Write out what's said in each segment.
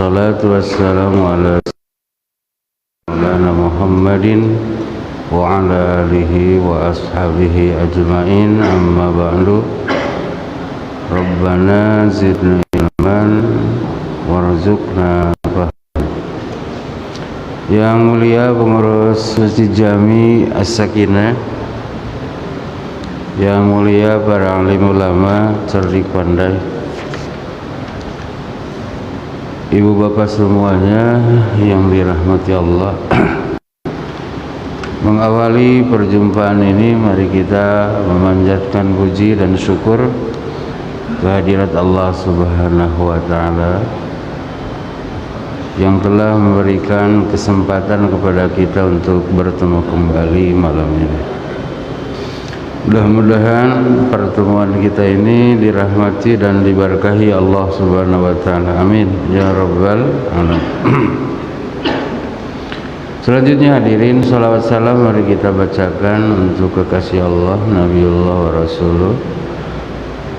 Wassalatu wassalamu ala sayyidina Muhammadin wa ala alihi wa ashabihi ajma'in, amma ba'du. Rabbana zidna ilman warzuqna fahman. Yang mulia pengurus Masjid Jami As-Sakinah, yang mulia para alim ulama cerdik pandai, ibu bapak semuanya yang dirahmati Allah. Mengawali perjumpaan ini, mari kita memanjatkan puji dan syukur kehadirat Allah Subhanahu wa Ta'ala yang telah memberikan kesempatan kepada kita untuk bertemu kembali malam ini. Mudah-mudahan pertemuan kita ini dirahmati dan diberkahi Allah Subhanahu wa Ta'ala. Amin ya rabbal alamin. Selanjutnya hadirin, salawat salam mari kita bacakan untuk kekasih Allah, Nabiullah wa Rasulullah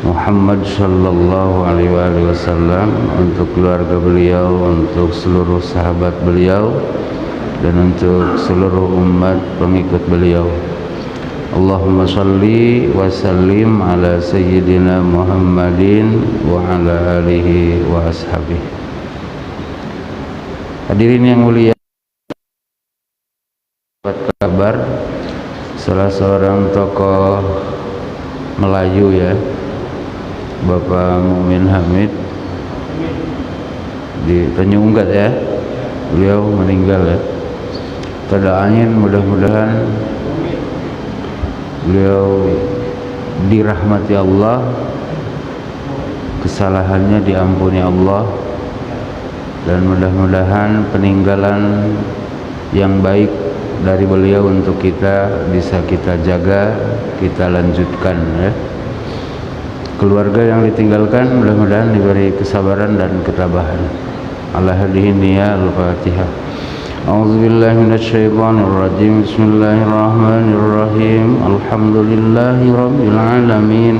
Muhammad sallallahu alaihi wasallam, untuk keluarga beliau, untuk seluruh sahabat beliau, dan untuk seluruh umat pengikut beliau. Allahumma salli wa sallim ala sayyidina Muhammadin wa ala alihi wa ashabihi. Hadirin yang mulia, dapat kabar salah seorang tokoh Melayu ya, Bapak Mumin Hamid di Tanjung Unggat ya, beliau meninggal ya. Kita doain mudah-mudahan beliau dirahmati Allah, kesalahannya diampuni Allah, dan mudah-mudahan peninggalan yang baik dari beliau untuk kita bisa kita jaga, kita lanjutkan ya. Keluarga yang ditinggalkan mudah-mudahan diberi kesabaran dan ketabahan. Ala hadihin ya al-Fatihah. A'udzubillahi minasyaitonir rajim. Bismillahirrahmanirrahim. Alhamdulillahi rabbil alamin.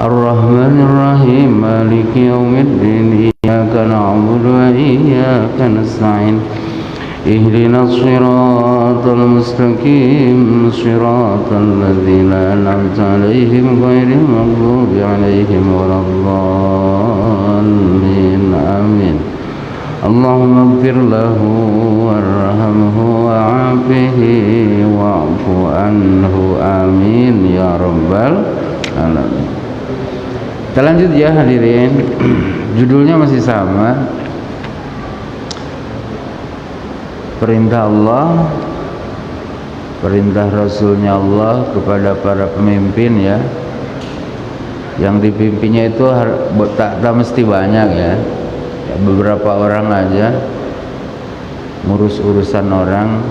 Ar-Rahmanir Rahim. Maliki yaumiddin. Iyyaka na'budu wa iyyaka nasta'in. Ihdinas siratal mustaqim, siratal ladzina an'amta 'alaihim ghairil maghdubi 'alaihim waladdallin. Amin. Allahumma ighfir lahu warhamhu wa'afihi wa'fu anhu. Amin ya rabbal alamin. Kita lanjut ya hadirin. Judulnya masih sama, perintah Allah, perintah Rasulnya Allah kepada para pemimpin ya. Yang dipimpinnya itu tak mesti banyak ya, beberapa orang aja, ngurus urusan orang.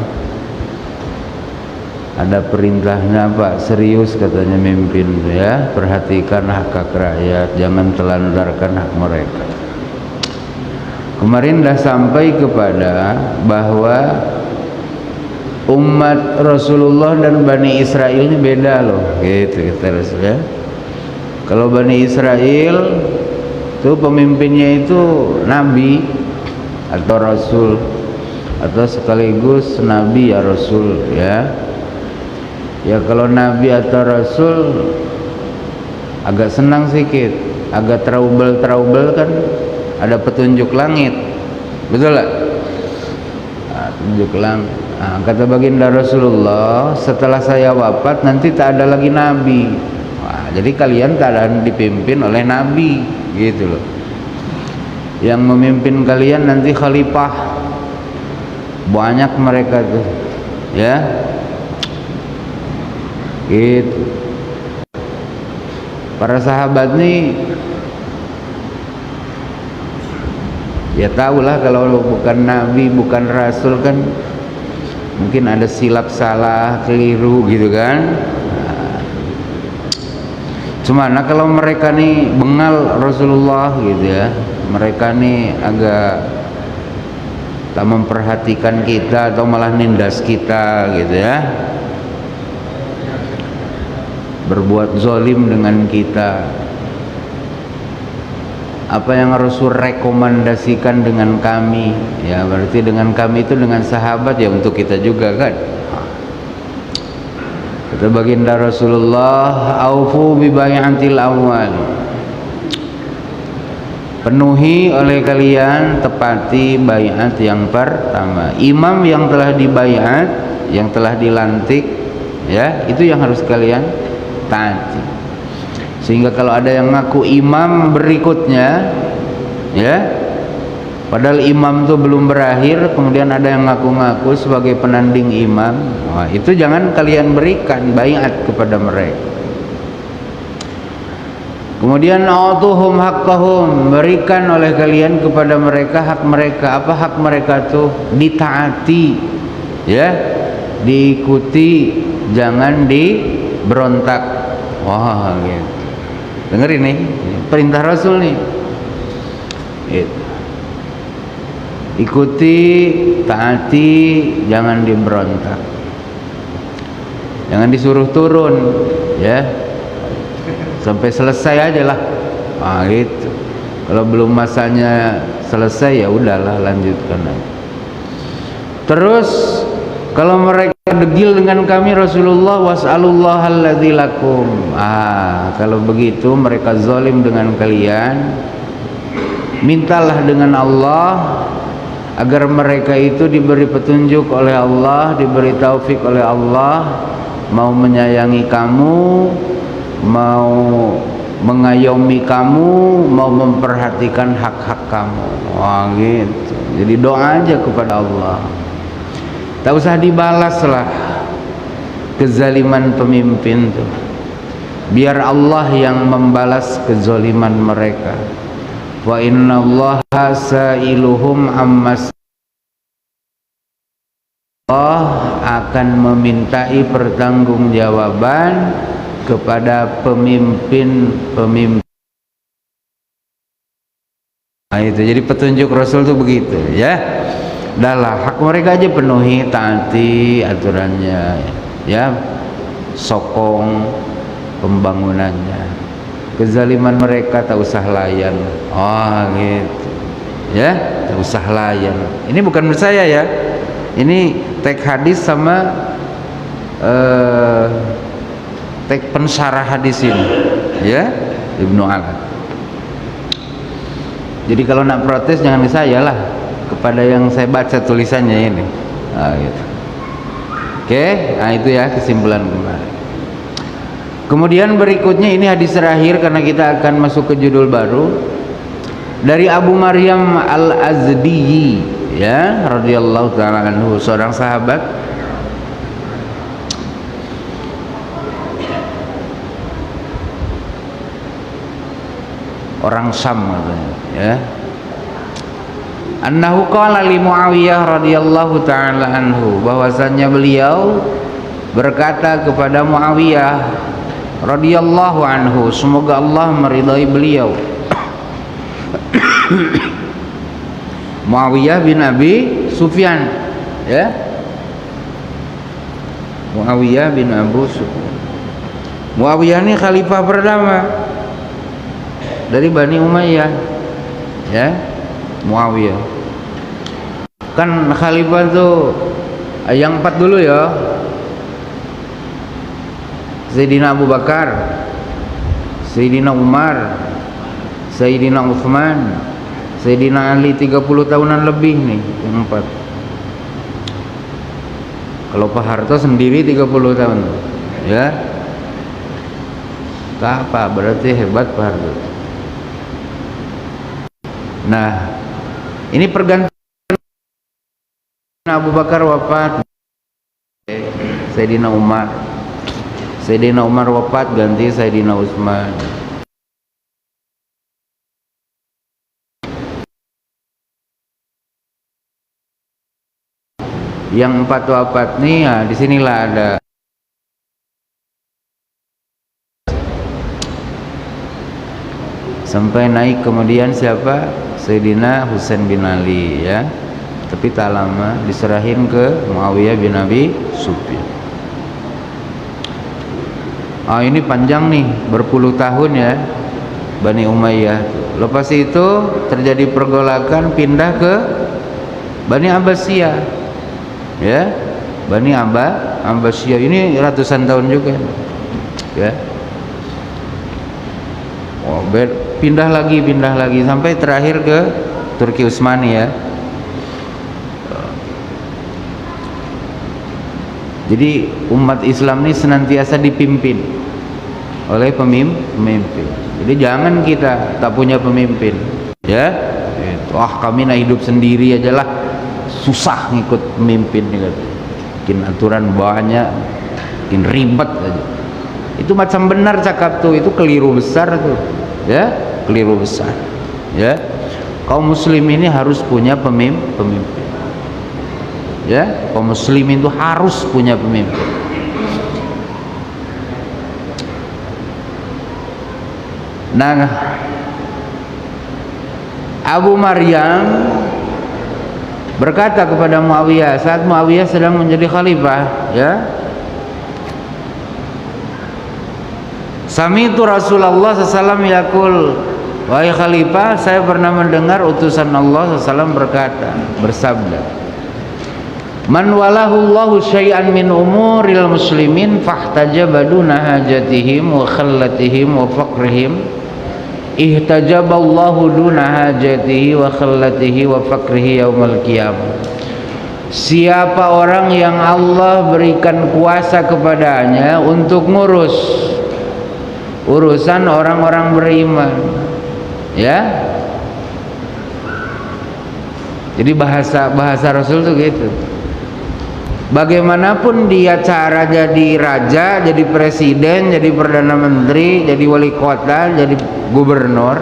Ada perintahnya, Pak, serius katanya mimpin ya, perhatikan hak rakyat, jangan telantarkan hak mereka. Kemarin dah sampai kepada bahwa umat Rasulullah dan Bani Israel ini beda loh, gitu terus ya. Kalau Bani Israel itu pemimpinnya itu nabi atau rasul, atau sekaligus nabi ya rasul ya. Ya kalau nabi atau rasul agak senang sedikit, agak trouble kan, ada petunjuk langit, betul tak? Petunjuk langit. Nah, kata baginda Rasulullah, setelah saya wafat nanti tak ada lagi nabi. Nah, jadi kalian tak ada dipimpin oleh nabi, gitu loh. Yang memimpin kalian nanti khalifah, banyak mereka tuh, ya. Gitu. Para sahabat nih, ya tahulah kalau bukan nabi, bukan rasul kan mungkin ada silap salah, keliru gitu kan. Nah, kalau mereka nih bengal Rasulullah gitu ya, mereka nih agak tak memperhatikan kita atau malah nindas kita gitu ya, berbuat zalim dengan kita. apa yang Rasul rekomendasikan dengan kami, ya berarti dengan kami itu dengan sahabat, ya untuk kita juga kan. Kata baginda Rasulullah, aufu bi bai'atil awwal, penuhi oleh kalian, tepati baiat yang pertama. Imam yang telah dibaiat, yang telah dilantik, ya itu yang harus kalian taati. Sehingga kalau ada yang ngaku imam berikutnya, ya padahal imam itu belum berakhir, kemudian ada yang ngaku-ngaku sebagai penanding imam, wah itu jangan kalian berikan baiat kepada mereka. Kemudian a'tuhum haqqahum, berikan oleh kalian kepada mereka hak mereka. Apa hak mereka tuh? Ditaati, ya, diikuti, jangan diberontak. Wah gitu. Dengerin nih, perintah Rasul nih. Ikuti, taati, jangan diberontak. Jangan disuruh turun, ya. Sampai selesai aja lah. Ah gitu. Kalau belum masanya selesai ya udahlah, lanjutkan aja. Terus kalau mereka degil dengan kami Rasulullah, was'alullahal ladzi lakum. Kalau begitu mereka zalim dengan kalian, mintalah dengan Allah agar mereka itu diberi petunjuk oleh Allah, diberi taufik oleh Allah, mau menyayangi kamu, mau mengayomi kamu, mau memperhatikan hak-hak kamu. Wah gitu. Jadi doa aja kepada Allah. Tak usah dibalas lah kezaliman pemimpin tuh. Biar Allah yang membalas kezaliman mereka. Wa innallaha sa'iluhum ammas, Allah akan memintai pertanggungjawaban kepada pemimpin-pemimpin. Nah itu jadi petunjuk Rasul tuh begitu, ya. Dahlah hak mereka aja penuhi, taati aturannya, ya, sokong pembangunannya. Kezaliman mereka tak usah layan. Oh gitu, ya, tak usah layan. Ini bukan menurut saya ya, ini teks hadis sama teks pensyarah hadis ini, ya, Ibnu Alad. Jadi kalau nak protes jangan ke saya lah, kepada yang saya baca tulisannya ini. Gitu. Oke, nah itu ya kesimpulan kemarin. Kemudian berikutnya ini hadis terakhir karena kita akan masuk ke judul baru, dari Abu Maryam Al-Azdi, ya, radhiyallahu taala anhu, seorang sahabat. Orang Syam katanya, ya. Annahu qala li Muawiyah radhiyallahu taala anhu, bahwasannya beliau berkata kepada Muawiyah radhiyallahu anhu, semoga Allah meridai beliau. Muawiyah bin Abi Sufyan, ya. Muawiyah bin Abu Sufyan. Muawiyah ini khalifah pertama dari Bani Umayyah, ya. Muawiyah kan khalifah tuh yang 4 dulu ya. Sayyidina Abu Bakar, Sayyidina Umar, Sayyidina Utsman, Sayyidina Ali, 30 tahunan lebih nih yang 4. Kalau Pak Harto sendiri 30 tahun, ya. Tak apa, berarti hebat Pak Harto. Nah, ini pergantian Abu Bakar wafat, Sayyidina Umar. Sayyidina Umar wafat, ganti Sayyidina Utsman. Yang 4 wafat nih, ya, disinilah ada sampai naik kemudian siapa? Sayyidina Husain bin Ali, ya. Tapi tak lama diserahin ke Muawiyah bin Abi Sufyan. Ini panjang nih, berpuluh tahun ya. Bani Umayyah. Lepas itu terjadi pergolakan, pindah ke Bani Abbasiyah, ya, Bani Abbasiyah ini ratusan tahun juga, ya. Oh, pindah lagi sampai terakhir ke Turki Utsmani, ya. Jadi umat Islam ini senantiasa dipimpin oleh pemimpin. Jadi jangan kita tak punya pemimpin, ya. Wah, kami nak hidup sendiri aja lah, susah ngikut pemimpin, bikin aturan banyak, bikin ribet aja. Itu macam benar cakap tuh, itu keliru besar tuh, ya, keliru besar, ya. Kaum muslim ini harus punya pemimpin, ya. Kaum muslimin itu harus punya pemimpin. Nah, Abu Maryam berkata kepada Muawiyah saat Muawiyah sedang menjadi khalifah, ya, Sami'tu Rasulullah SAW yaqul, wahai khalifah, saya pernah mendengar utusan Allah SAW bersabda, man walahu Allahu syai'an min umuril muslimin fahtajaba duna hajatihim wa khallatihim wa faqrihim ihtajaballahu duna hajatihi wa khallatihi wa faqrihi yaumal qiyamah. Siapa orang yang Allah berikan kuasa kepadanya untuk ngurus urusan orang-orang beriman, ya. Jadi bahasa Rasul tuh gitu. Bagaimanapun dia cara jadi raja, jadi presiden, jadi perdana menteri, jadi wali kota, jadi gubernur,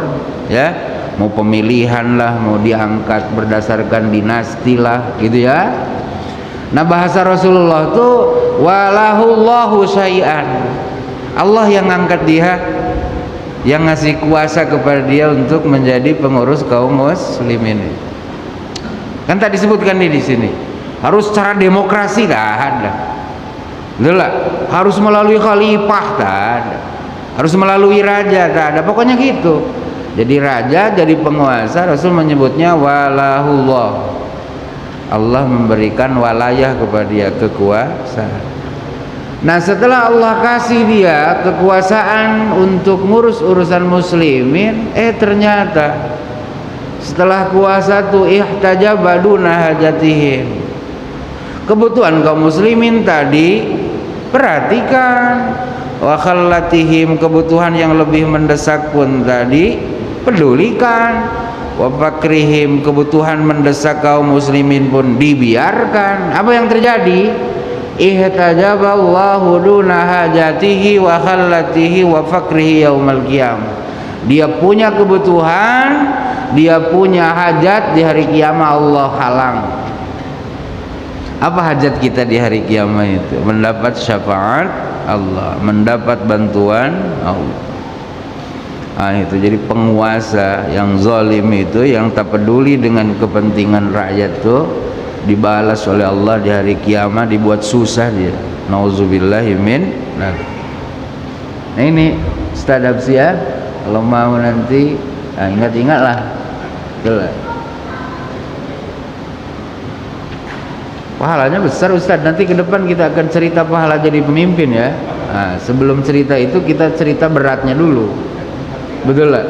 ya, mau pemilihan lah, mau diangkat berdasarkan dinasti lah, gitu, ya. Nah, bahasa Rasulullah tuh walahullahu syai'an, Allah yang angkat dia, yang ngasih kuasa kepada dia untuk menjadi pengurus kaum muslimin. Kan tadi disebutkan di sini harus cara demokrasi, tak ada. Betul lah. Harus melalui khalifah, tak ada. Harus melalui raja, tak ada. Pokoknya gitu. Jadi raja, jadi penguasa, Rasul menyebutnya walahullah. Allah memberikan walayah kepada dia, kekuasaan. Nah, setelah Allah kasih dia kekuasaan untuk ngurus urusan muslimin, ternyata setelah kuasa tuh ihtajaba duna hajatihim, kebutuhan kaum muslimin tadi perhatikan, wa khallatihim, kebutuhan yang lebih mendesak pun tadi pedulikan, wa fakrihim, kebutuhan mendesak kaum muslimin pun dibiarkan. Apa yang terjadi? Ihtajaballahu duna hajatihi wa khallatihi wa fakrihi yaumal qiyamah. Dia punya kebutuhan, dia punya hajat, di hari kiamat Allah halang. Apa hajat kita di hari kiamat itu? Mendapat syafaat Allah, mendapat bantuan Allah. Nah, itu jadi penguasa yang zalim itu, yang tak peduli dengan kepentingan rakyat tuh, dibalas oleh Allah di hari kiamat, dibuat susah dia. Nauzubillahi min. Nah, ini Ustaz Absia, kalau mau nanti ingat-ingatlah. Betul. Pahalanya besar Ustaz. Nanti ke depan kita akan cerita pahala jadi pemimpin, ya. Nah, sebelum cerita itu kita cerita beratnya dulu. Betul lah.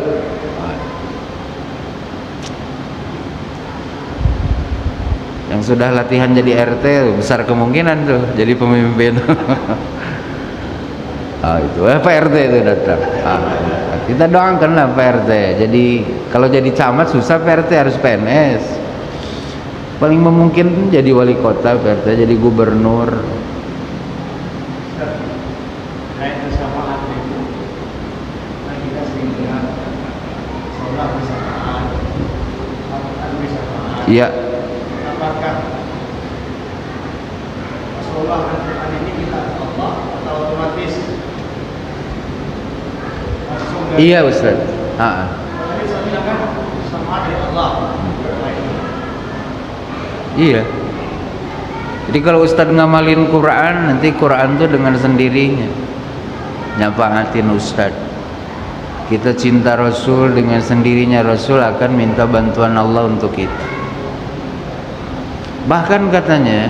Yang sudah latihan jadi RT besar kemungkinan tuh jadi pemimpin. Itu Pak RT itu datang. Kita doakanlah Pak RT. Jadi kalau jadi camat susah, Pak RT harus PNS. Paling memungkinkan jadi wali kota, Pak RT jadi gubernur. Iya. Apakah Rasulullah ini kita Allah atau otomatis langsung dari? Iya Ustaz. Tadi saya bilang kan sama dari Allah. Iya. Jadi kalau Ustaz ngamalin Quran, nanti Quran tuh dengan sendirinya nyapaatin Ustaz. kita cinta Rasul, dengan sendirinya Rasul akan minta bantuan Allah untuk kita. Bahkan katanya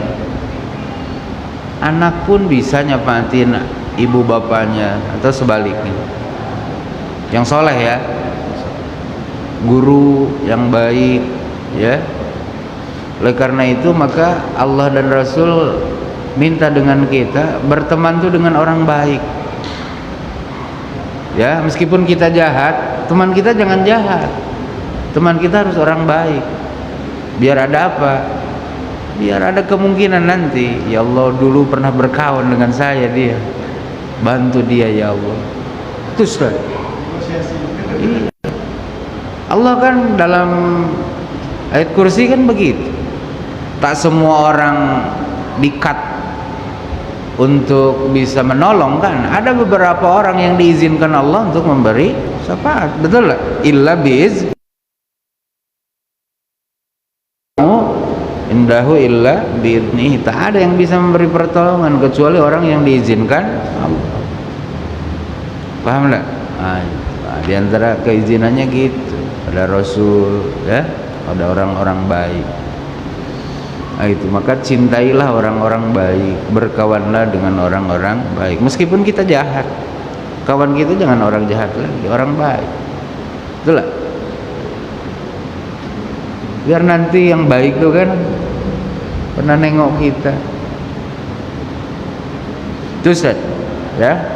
anak pun bisa nyapatin ibu bapaknya, atau sebaliknya. Yang soleh ya, guru yang baik ya. Oleh karena itu maka Allah dan Rasul minta dengan kita berteman tuh dengan orang baik. Ya, meskipun kita jahat, teman kita jangan jahat. Teman kita harus orang baik. Biar ada apa? Biar ada kemungkinan nanti, ya Allah dulu pernah berkawan dengan saya dia, bantu dia ya Allah. Itu Ustaz. Iya. Allah kan dalam ayat kursi kan begitu. Tak semua orang di-cut untuk bisa menolong kan. Ada beberapa orang yang diizinkan Allah untuk memberi syafaat. Betul lah. Illa biz indahu illa bi'idnihi. Tak ada yang bisa memberi pertolongan kecuali orang yang diizinkan Allah. Paham tak? Di antara keizinannya gitu. Ada Rasul ya, ada orang-orang baik. Itu maka cintailah orang-orang baik, berkawanlah dengan orang-orang baik. Meskipun kita jahat, kawan kita jangan orang jahat lagi, orang baik. Betul lah. Biar nanti yang baik tuh kan pernah nengok kita. Itu Ustaz, ya.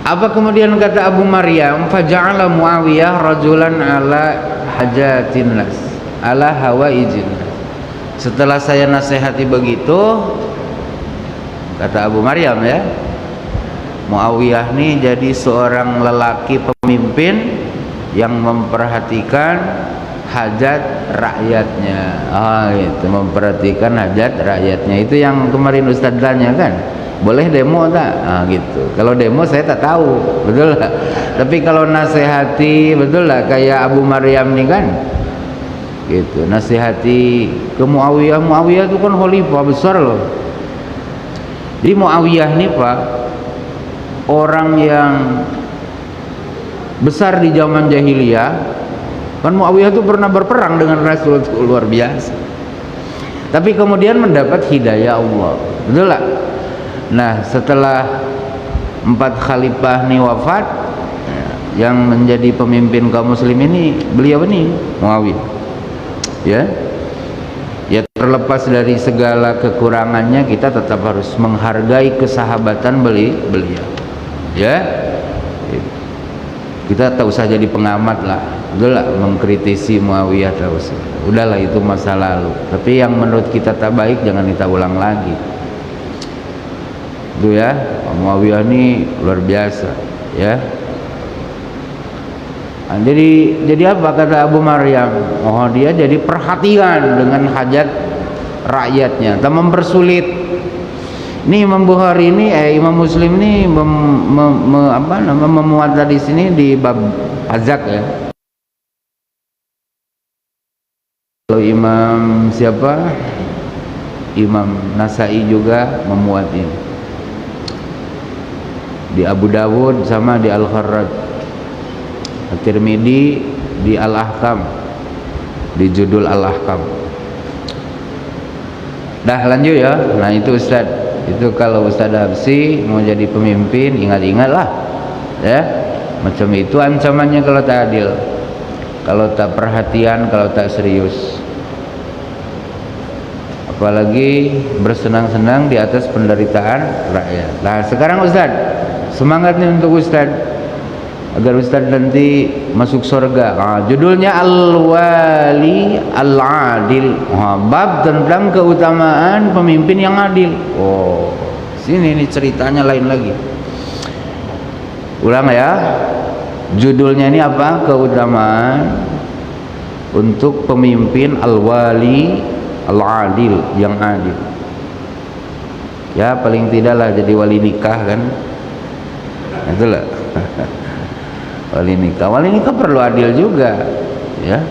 Apa kemudian kata Abu Maryam, faja'ala Muawiyah rajulan ala hajatin nas, ala hawaijin. Setelah saya nasihati begitu, kata Abu Maryam ya, Muawiyah nih jadi seorang lelaki pemimpin yang memperhatikan hajat rakyatnya. Itu memperhatikan hajat rakyatnya. Itu yang kemarin Ustaz tanya kan, boleh demo tak? Gitu. Kalau demo saya tak tahu, betul lah. Tapi kalau nasihati, betul lah, kayak Abu Maryam nih kan, gitu. Nasihati ke Muawiyah. Muawiyah itu kan khalifah besar loh. Di Muawiyah nih Pak, orang yang besar di zaman jahiliyah. Kan Muawiyah itu pernah berperang dengan Rasul, itu luar biasa. Tapi kemudian mendapat hidayah Allah, betul lah. Nah setelah 4 khalifah ini wafat, yang menjadi pemimpin kaum muslim ini beliau ini Muawiyah. Ya, terlepas dari segala kekurangannya, kita tetap harus menghargai kesahabatan beliau. Ya, kita tak usah jadi pengamat lah, udahlah mengkritisi Muawiyah, tak usah. Udahlah itu masa lalu. Tapi yang menurut kita tak baik jangan kita ulang lagi. Itu ya, Muawiyah ini luar biasa ya. Nah, jadi apa kata Abu Maryam? Oh, dia jadi perhatian dengan hajat rakyatnya, tak mempersulit. Ini Imam Bukhari ini, Imam Muslim ini memuat di sini di bab pajak ya. Kalau Imam siapa? Imam Nasai juga memuat ini. Di Abu Dawud sama di Al-Kharraj. At-Tirmidzi di Al-Ahkam, di judul Al-Ahkam. Dah lanjut ya. Nah itu Ustaz, itu kalau Ustaz Habsyi mau jadi pemimpin, ingat-ingatlah ya, macam itu ancamannya kalau tak adil, kalau tak perhatian, kalau tak serius. Apalagi bersenang-senang di atas penderitaan rakyat. Nah sekarang Ustaz, semangat nih untuk Ustaz agar Ustaz nanti masuk surga. Judulnya Al-Wali Al-Adil, bab tentang keutamaan pemimpin yang adil. Oh, sini nih ceritanya lain lagi. Ulang ya, judulnya ini apa? Keutamaan untuk pemimpin Al-Wali Al-Adil, yang adil. Ya paling tidaklah jadi wali nikah kan, itulah. Wali nikah perlu adil juga ya.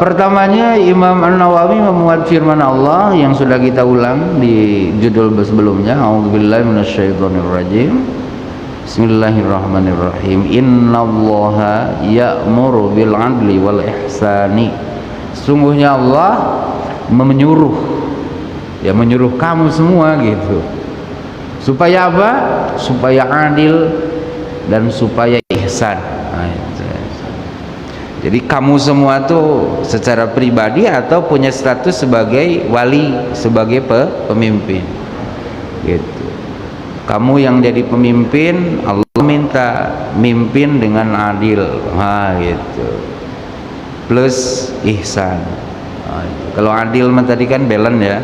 Pertamanya Imam An-Nawawi memuat firman Allah yang sudah kita ulang di judul sebelumnya, A'udzubillahi minasyaitonirrajim. Bismillahirrahmanirrahim. Innallaha ya'muru bil 'adli wal ihsani. Sungguhnya Allah menyuruh, ya menyuruh kamu semua gitu. Supaya apa? Supaya adil dan supaya ihsan. Nah, itu. Jadi kamu semua tuh secara pribadi atau punya status sebagai wali, sebagai pemimpin gitu. Kamu yang jadi pemimpin, Allah minta mimpin dengan adil, nah gitu, plus ihsan. Nah, gitu. Kalau adil mah tadi kan balance ya,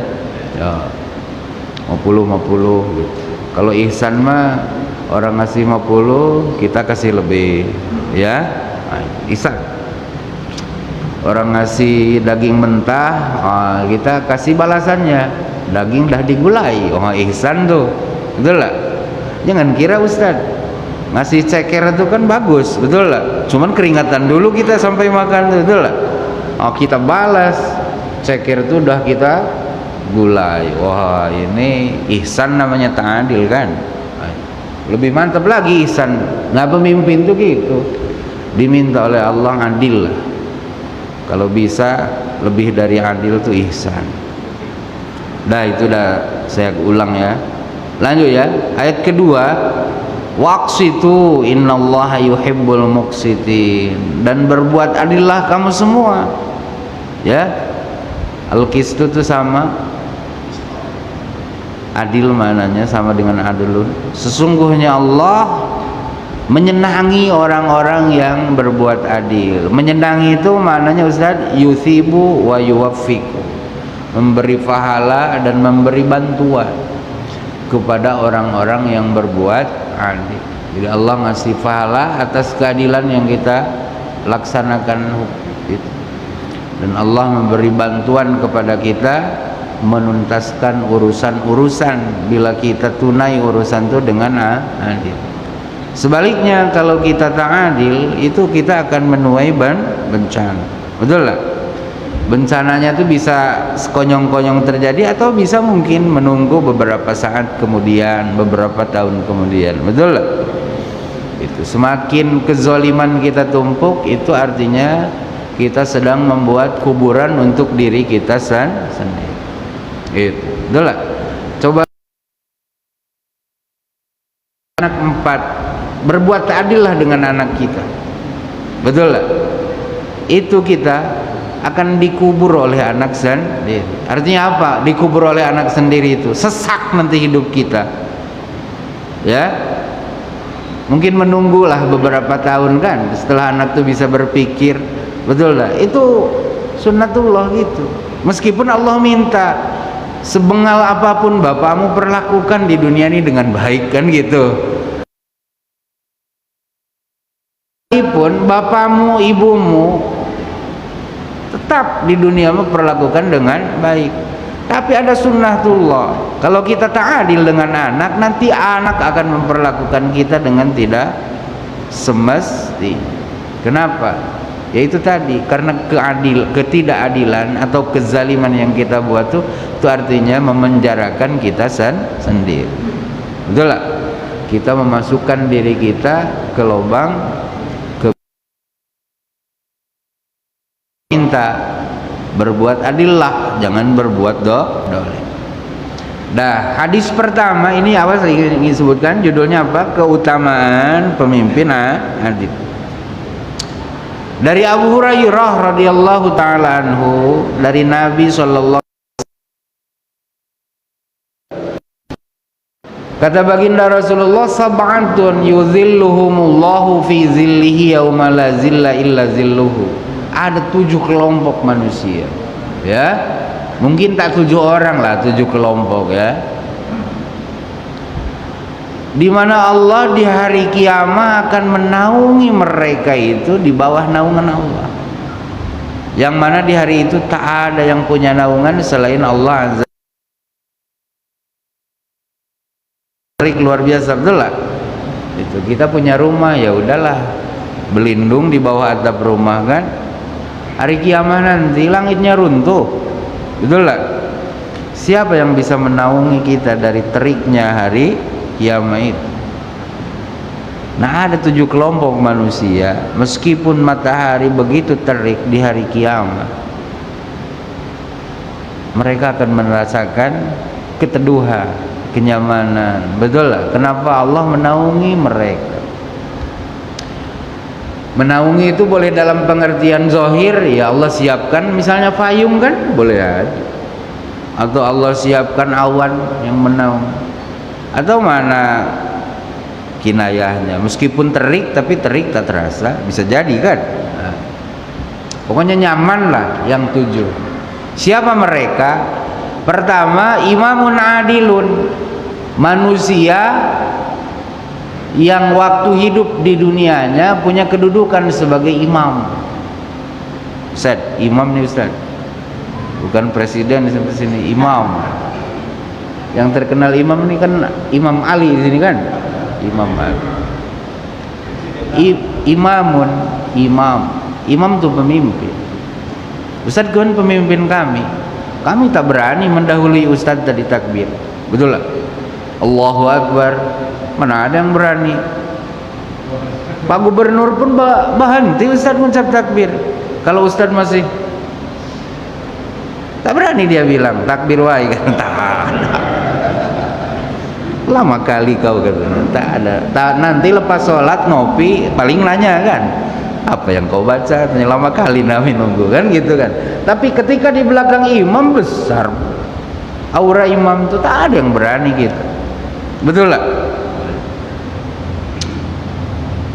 50-50 gitu. Kalau ihsan mah orang ngasih 50 kita kasih lebih, ya. Nah, ihsan. Orang ngasih daging mentah, kita kasih balasannya daging dah digulai. Ihsan tuh, betul lah. Jangan kira Ustaz ngasih ceker itu kan bagus, betul lah. Cuman keringatan dulu kita sampai makan tuh, betul lah. Kita balas ceker itu udah kita gulai. Wah, ini ihsan namanya, ta'adil kan. Lebih mantap lagi ihsan. Nah, pemimpin tuh gitu, diminta oleh Allah adil lah. Kalau bisa lebih dari adil itu ihsan. Dah itu dah saya ulang ya. Lanjut ya. Ayat kedua, waqsitu innallaha yuhibbul muqsitin. Dan berbuat adillah kamu semua. Ya. Al-qistu itu sama adil, mananya sama dengan adlun. Sesungguhnya Allah menyenangi orang-orang yang berbuat adil. Menyenangi itu maknanya Ustaz, yuthibu wa yuwaffiqu, memberi pahala dan memberi bantuan kepada orang-orang yang berbuat adil. Jadi Allah ngasih pahala atas keadilan yang kita laksanakan itu. Dan Allah memberi bantuan kepada kita menuntaskan urusan-urusan bila kita tunai urusan itu dengan adil. Sebaliknya kalau kita tak adil, itu kita akan menuai bencana. Betul lah. Bencananya itu bisa sekonyong-konyong terjadi atau bisa mungkin menunggu beberapa saat kemudian, beberapa tahun kemudian. Betul lah. Itu semakin kezaliman kita tumpuk, itu artinya kita sedang membuat kuburan untuk diri kita sendiri. Itu. Betul lah. Coba anak 4, berbuat adillah dengan anak kita, betul lah. Itu kita akan dikubur oleh anak sendiri. Artinya apa? Dikubur oleh anak sendiri itu sesak nanti hidup kita, ya. Mungkin menunggulah beberapa tahun kan, setelah anak itu bisa berpikir, betul lah. Itu sunnatullah gitu. Meskipun Allah minta sebengal apapun bapakmu perlakukan di dunia ini dengan baik kan gitu. Pun bapamu, ibumu tetap di dunia memperlakukan dengan baik. Tapi ada sunnatullah. Kalau kita tak adil dengan anak, nanti anak akan memperlakukan kita dengan tidak semestinya. Kenapa? Yaitu tadi, karena ketidakadilan atau kezaliman yang kita buat itu artinya memenjarakan kita sendiri. Betul lah. Kita memasukkan diri kita ke lubang. Minta berbuat adillah, jangan berbuat dolim. Dah, hadis pertama ini apa saya ingin sebutkan, judulnya apa? Keutamaan pemimpin adil. Dari Abu Hurairah radhiyallahu taala anhu, dari Nabi sallallahu, kata baginda Rasulullah, sab'atun yuzilluhumullahu fi zillihi yauma la zilla illa zilluhu. Ada 7 kelompok manusia, ya, mungkin tak 7 orang lah, 7 kelompok, ya, di mana Allah di hari kiamat akan menaungi mereka itu di bawah naungan Allah, yang mana di hari itu tak ada yang punya naungan selain Allah Azza. Luar biasa, betul lah. Itu kita punya rumah, ya udahlah, berlindung di bawah atap rumah kan. Hari kiamat nanti langitnya runtuh, betul lah. Siapa yang bisa menaungi kita dari teriknya hari kiamat itu? Nah, ada 7 kelompok manusia, meskipun matahari begitu terik di hari kiamat, mereka akan merasakan keteduhan, kenyamanan. Betul lah. Kenapa Allah menaungi mereka? Menaungi itu boleh dalam pengertian zahir, ya Allah siapkan misalnya payung kan, boleh aja. Atau Allah siapkan awan yang menaung. Atau mana kinayahnya, meskipun terik tapi terik tak terasa, bisa jadi kan. Nah, pokoknya nyaman lah yang 7. Siapa mereka? Pertama, imamun adilun, manusia yang waktu hidup di dunianya punya kedudukan sebagai imam. Ustaz, imam nih Ustaz, bukan presiden di sini, imam. Yang terkenal imam ini kan Imam Ali di sini kan, Imam Ali. Imamun, imam tuh pemimpin. Ustaz kan pemimpin kami tak berani mendahului Ustaz tadi takbir, betul lah. Allahu Akbar, mana ada yang berani. Pak Gubernur pun berhenti Ustaz mengucap takbir. Kalau Ustaz masih tak berani, dia bilang takbir wae kan. Lama kali kau kata, tak ada. Nanti lepas sholat ngopi paling nanya kan, apa yang kau baca? Tanya, lama kali nami nunggu kan gitu kan. Tapi ketika di belakang imam besar, aura imam itu tak ada yang berani gitu, betul lah.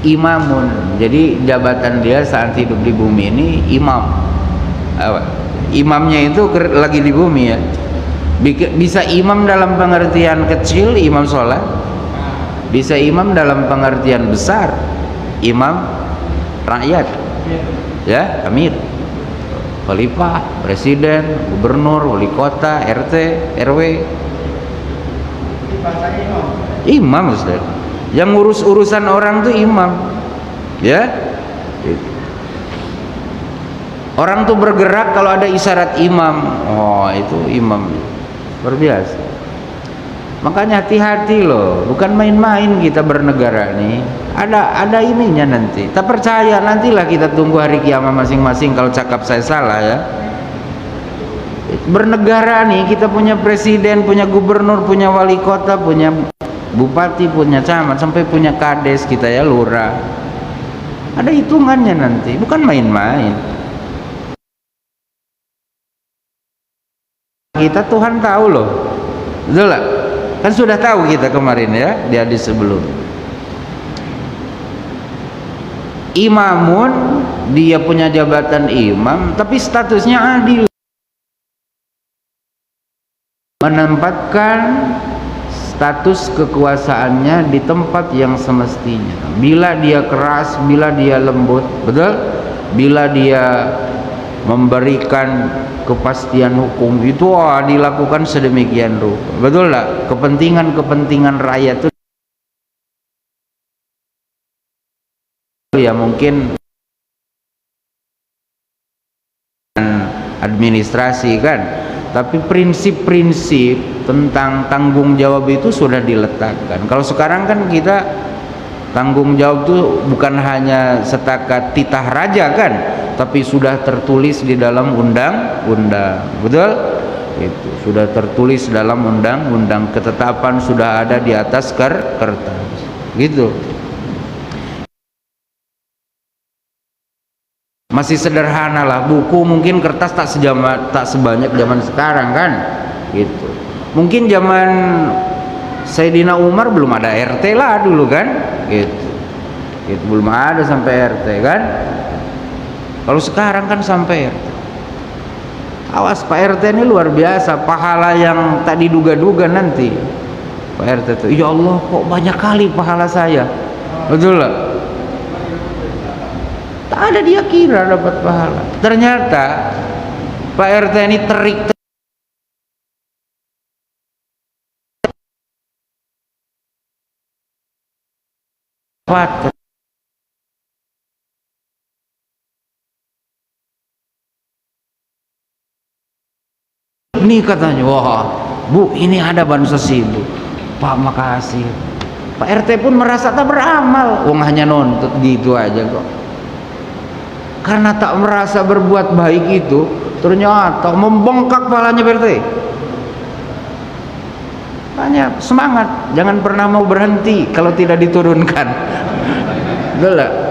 Imamun, jadi jabatan dia saat hidup di bumi ini imam. Imamnya itu lagi di bumi ya. Bisa imam dalam pengertian kecil, imam sholat. Bisa imam dalam pengertian besar, imam rakyat, ya, amir, khalifah, presiden, gubernur, wali kota, RT, RW. Imam Ustaz, yang ngurus urusan orang tuh imam, ya. Orang tuh bergerak kalau ada isyarat imam, oh itu imam, luar biasa. Makanya hati-hati loh, bukan main-main kita bernegara nih. Ada ininya nanti. Tak percaya, nantilah kita tunggu hari kiamat masing-masing kalau cakap saya salah ya. Bernegara nih, kita punya presiden, punya gubernur, punya wali kota, punya bupati, punya camat, sampai punya kades kita ya, lurah. Ada hitungannya nanti, bukan main-main. Kita Tuhan tahu loh, betul lah. Kan sudah tahu kita kemarin ya di hadis sebelum. Imamun, dia punya jabatan imam tapi statusnya adil, menempatkan status kekuasaannya di tempat yang semestinya. Bila dia keras, bila dia lembut, betul? Bila dia memberikan kepastian hukum itu dilakukan sedemikian rupa, betul lah. Kepentingan rakyat itu ya mungkin administrasi kan, tapi prinsip-prinsip tentang tanggung jawab itu sudah diletakkan. Kalau sekarang kan kita tanggung jawab itu bukan hanya setakat titah raja kan, tapi sudah tertulis di dalam undang-undang, betul? Itu sudah tertulis dalam undang-undang, ketetapan sudah ada di atas kertas, gitu. Masih sederhana lah, buku mungkin kertas tak sebanyak zaman sekarang kan, gitu. Mungkin zaman Sayyidina Umar belum ada RT lah dulu kan, gitu. Itu belum ada sampai RT kan. Kalau sekarang kan sampai RT. Awas, Pak RT ini luar biasa, pahala yang tak diduga-duga nanti. Pak RT itu, ya Allah kok banyak kali pahala saya, betul lah. Tak ada dia kira dapat pahala. Ternyata Pak RT ini terik nih katanya. Wah Bu, ini ada bansos Ibu. Pak makasih. Pak RT pun merasa tak beramal, wong hanya nuntut gitu aja kok. Karena tak merasa berbuat baik itu, ternyata membengkak palanya Pak RT. Makanya semangat, jangan pernah mau berhenti kalau tidak diturunkan. Betul.